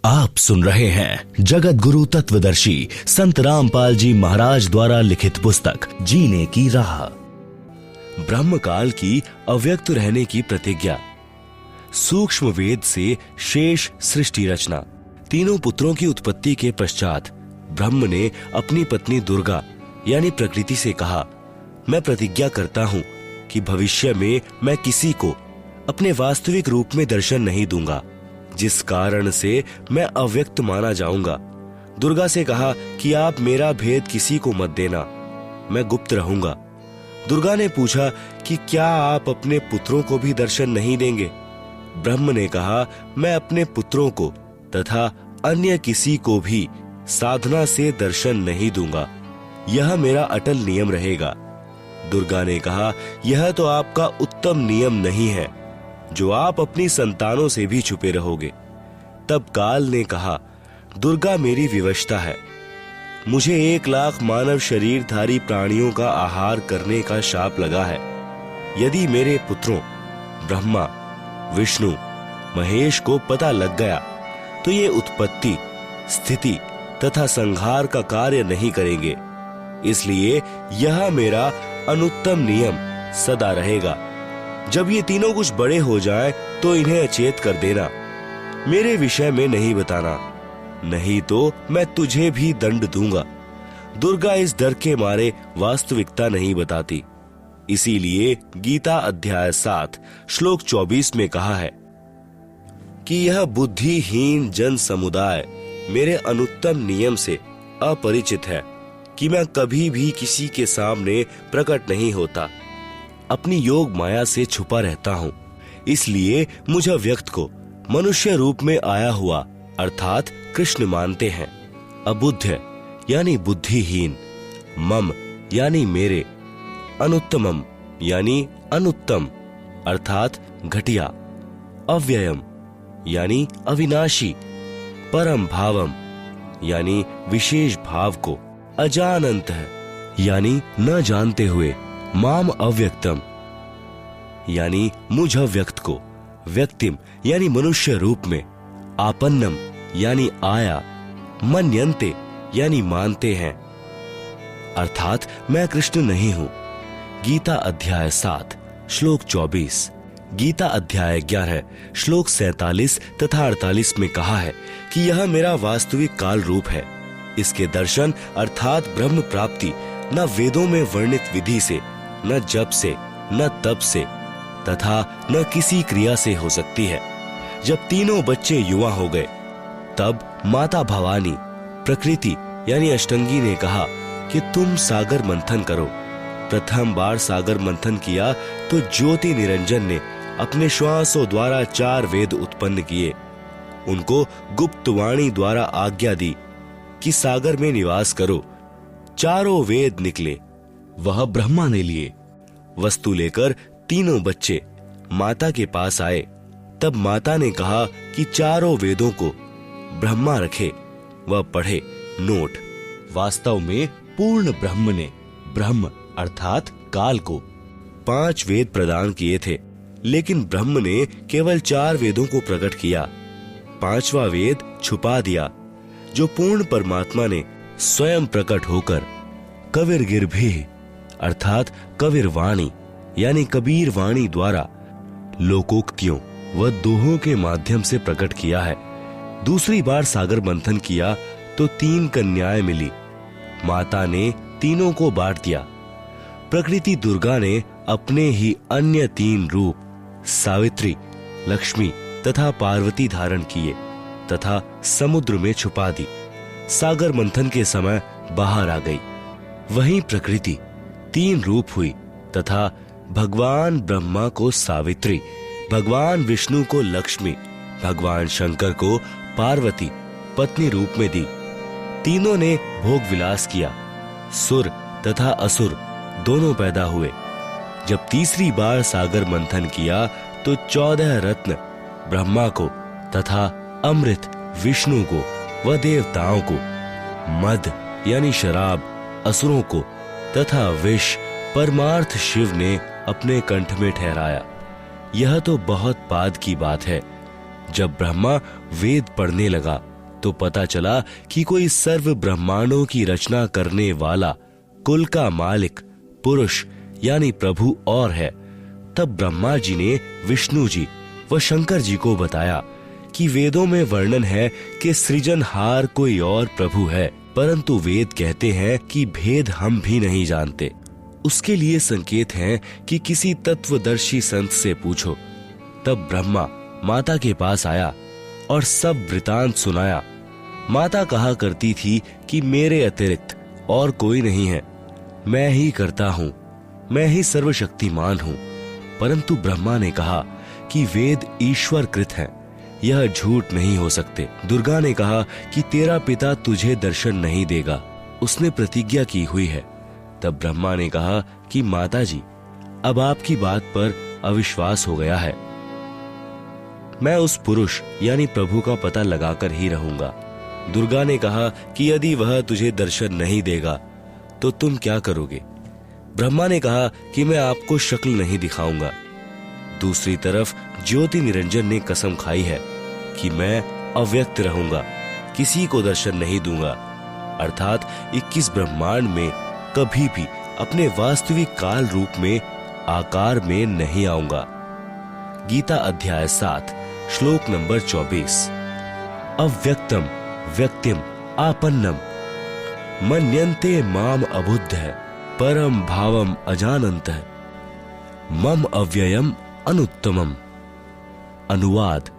आप सुन रहे हैं जगत गुरु तत्वदर्शी संत रामपाल जी महाराज द्वारा लिखित पुस्तक जीने की राह। ब्रह्म काल की अव्यक्त रहने की प्रतिज्ञा। सूक्ष्म वेद से शेष सृष्टि रचना। तीनों पुत्रों की उत्पत्ति के पश्चात ब्रह्म ने अपनी पत्नी दुर्गा यानी प्रकृति से कहा, मैं प्रतिज्ञा करता हूँ कि भविष्य में मैं किसी को अपने वास्तविक रूप में दर्शन नहीं दूंगा, जिस कारण से मैं अव्यक्त माना जाऊंगा। दुर्गा से कहा कि आप मेरा भेद किसी को मत देना, मैं गुप्त रहूंगा। दुर्गा ने पूछा कि क्या आप अपने पुत्रों को भी दर्शन नहीं देंगे? ब्रह्म ने कहा, मैं अपने पुत्रों को तथा अन्य किसी को भी साधना से दर्शन नहीं दूंगा, यह मेरा अटल नियम रहेगा। दुर्गा ने कहा, यह तो आपका उत्तम नियम नहीं है, जो आप अपनी संतानों से भी छुपे रहोगे। तब काल ने कहा, दुर्गा मेरी विवशता है, मुझे 1,00,000 मानव शरीरधारी प्राणियों का आहार करने का शाप लगा है। यदि मेरे पुत्रों ब्रह्मा, विष्णु, महेश को पता लग गया तो ये उत्पत्ति, स्थिति तथा संहार का कार्य नहीं करेंगे, इसलिए यह मेरा अनुत्तम नियम सदा रहेगा। जब ये तीनों कुछ बड़े हो जाएं तो इन्हें अचेत कर देना, मेरे विषय में नहीं बताना, नहीं तो मैं तुझे भी दंड दूंगा। दुर्गा इस डर के मारे वास्तविकता नहीं बताती, इसीलिए गीता अध्याय 7 श्लोक 24 में कहा है कि यह बुद्धिहीन जन समुदाय मेरे अनुत्तम नियम से अपरिचित है कि मैं कभी भी किसी के सामने प्रकट नहीं होता, अपनी योग माया से छुपा रहता हूँ। इसलिए मुझे व्यक्त को मनुष्य रूप में आया हुआ अर्थात कृष्ण मानते हैं। अबुद्ध यानी बुद्धिहीन, मम यानी मेरे, अनुत्तमम यानी अनुत्तम अर्थात घटिया, अव्ययम यानी अविनाशी, परम भावम यानी विशेष भाव को, अजानंत है यानी न जानते हुए, माम अव्यक्तम यानी मुझ अव्यक्त को, व्यक्तिम यानी मनुष्य रूप में, आपन्नम यानी आया, मन्यन्ते यानी मानते हैं, अर्थात मैं कृष्ण नहीं हूं। गीता अध्याय 7 श्लोक 24, गीता अध्याय 11 श्लोक 47 तथा 48 में कहा है कि यह मेरा वास्तविक काल रूप है। इसके दर्शन अर्थात ब्रह्म प्राप्ति न वेदों में वर्णित विधि से, न जप से, न तप से तथा न किसी क्रिया से हो सकती है। जब तीनों बच्चे युवा हो गए तब माता भवानी प्रकृति यानी अष्टंगी ने कहा कि तुम सागर मंथन करो। प्रथम बार सागर मंथन किया तो ज्योति निरंजन ने अपने श्वासों द्वारा 4 वेद उत्पन्न किए। उनको गुप्त वाणी द्वारा आज्ञा दी कि सागर में निवास करो। चारों वेद निकले, वह ब्रह्मा ने लिए। वस्तु लेकर तीनों बच्चे माता के पास आए। तब माता ने कहा कि चारों वेदों को ब्रह्मा रखे, वह पढ़े। नोट: वास्तव में पूर्ण ब्रह्म ने ब्रह्म अर्थात काल को 5 वेद प्रदान किए थे, लेकिन ब्रह्म ने केवल 4 वेदों को प्रकट किया। 5वां वेद छुपा दिया, जो पूर्ण परमात्मा ने स्वयं प्रकट होकर कबीर गिरभी अर्थात कबीर वाणी यानी कबीर वाणी द्वारा लोकोक्तियों व दोहों के माध्यम से प्रकट किया है। दूसरी बार सागर मंथन किया तो 3 कन्याएं मिली। माता ने तीनों को बांट दिया। प्रकृति दुर्गा ने अपने ही अन्य 3 रूप सावित्री, लक्ष्मी तथा पार्वती धारण किए तथा समुद्र में छुपा दी। सागर मंथन के समय बाहर आ गई। वहीं प्रकृति 3 रूप हुई तथा भगवान ब्रह्मा को सावित्री, भगवान विष्णु को लक्ष्मी, भगवान शंकर को पार्वती पत्नी रूप में दी। तीनों ने भोग विलास किया। सुर तथा असुर दोनों पैदा हुए। जब तीसरी बार सागर मंथन किया तो 14 रत्न ब्रह्मा को तथा अमृत विष्णु को व देवताओं को, मद यानी शराब असुरों को तथा विष परमार्थ शिव ने अपने कंठ में ठहराया। यह तो बहुत बाद की बात है। जब ब्रह्मा वेद पढ़ने लगा तो पता चला कि कोई सर्व ब्रह्मांडों की रचना करने वाला, कुल का मालिक, पुरुष यानी प्रभु और है। तब ब्रह्मा जी ने विष्णु जी व शंकर जी को बताया कि वेदों में वर्णन है कि सृजनहार कोई और प्रभु है, परंतु वेद कहते हैं कि भेद हम भी नहीं जानते। उसके लिए संकेत हैं कि किसी तत्वदर्शी संत से पूछो। तब ब्रह्मा माता के पास आया और सब वृतांत सुनाया। माता कहा करती थी कि मेरे अतिरिक्त और कोई नहीं है, मैं ही करता हूँ, मैं ही सर्वशक्तिमान हूँ। परंतु ब्रह्मा ने कहा कि वेद ईश्वर कृत हैं, यह झूठ नहीं हो सकते। दुर्गा ने कहा कि तेरा पिता तुझे दर्शन नहीं देगा, उसने प्रतिज्ञा की हुई है। तब ब्रह्मा ने कहा कि माता जी, अब आपकी बात पर अविश्वास हो गया है, मैं उस पुरुष यानी प्रभु का पता लगाकर ही रहूंगा। दुर्गा ने कहा कि यदि वह तुझे दर्शन नहीं देगा तो तुम क्या करोगे? ब्रह्मा ने कहा कि मैं आपको शक्ल नहीं दिखाऊंगा। दूसरी तरफ ज्योति निरंजन ने कसम खाई है कि मैं अव्यक्त रहूंगा, किसी को दर्शन नहीं दूंगा, अर्थात 21 ब्रह्मांड में कभी भी अपने वास्तविक काल रूप में, आकार में नहीं आऊंगा। गीता अध्याय 7 श्लोक नंबर 24। अव्यक्तम व्यक्तिम आपन्नम मन्यन्ते माम अबुद्ध परम भावम अजानंत मम अव्ययम अनुत्तमम। अनुवाद: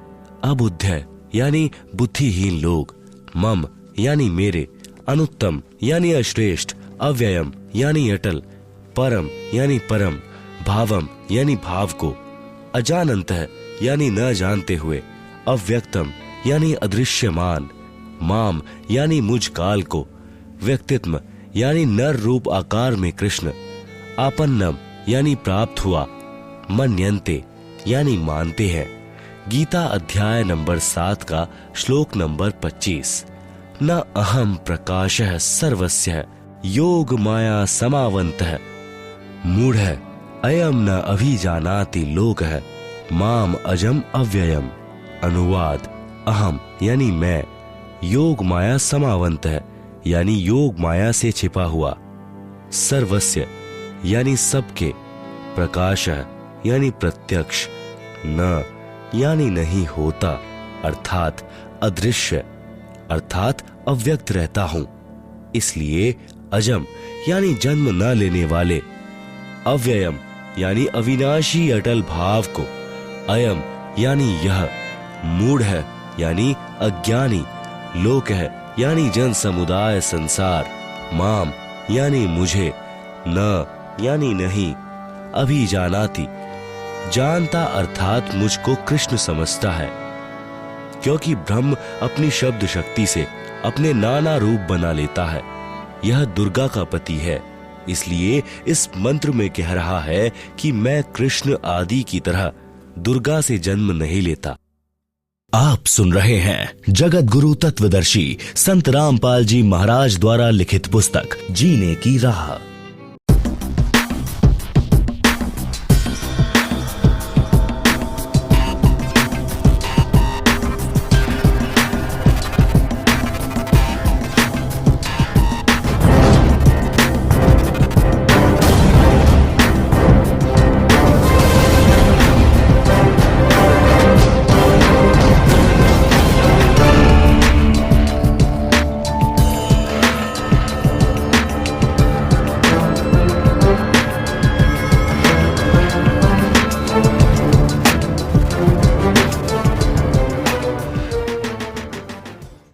अबुद्ध यानी बुद्धिहीन लोग, मम यानी मेरे, अनुत्तम यानी अश्रेष्ठ, अव्ययम यानी अटल, परम यानी परम, भावम यानी भाव को, अजानंत यानी न जानते हुए, अव्यक्तम यानी अदृश्यमान, माम यानी मुझ काल को, व्यक्तित्व यानी नर रूप आकार में कृष्ण, आपन्नम यानी प्राप्त हुआ, मन्यन्ते यानी मानते हैं। गीता अध्याय नंबर 7 का श्लोक नंबर 25। न अहम प्रकाशः सर्वस्य योग माया समावन्तः मूढ़ अयम न अभिजानाति लोकः माम अजम अव्ययम। अनुवाद: अहम यानी मैं, योग माया समावंत है यानी योग माया से छिपा हुआ, सर्वस्य यानी सबके, प्रकाश यानी प्रत्यक्ष, न यानी नहीं होता अर्थात अदृश्य अर्थात अव्यक्त रहता हूं। इसलिए अजम यानी जन्म न लेने वाले, अव्ययम यानी अविनाशी अटल भाव को, अयम यानी यह, मूढ़ है यानी अज्ञानी, लोक है यानी जन समुदाय संसार, माम यानी मुझे, न यानी नहीं, अभी जानाति जानता अर्थात मुझको कृष्ण समझता है। क्योंकि ब्रह्म अपनी शब्द शक्ति से अपने नाना रूप बना लेता है, यह दुर्गा का पति है। इसलिए इस मंत्र में कह रहा है कि मैं कृष्ण आदि की तरह दुर्गा से जन्म नहीं लेता। आप सुन रहे हैं जगत गुरु तत्वदर्शी संत रामपाल जी महाराज द्वारा लिखित पुस्तक जीने की राह।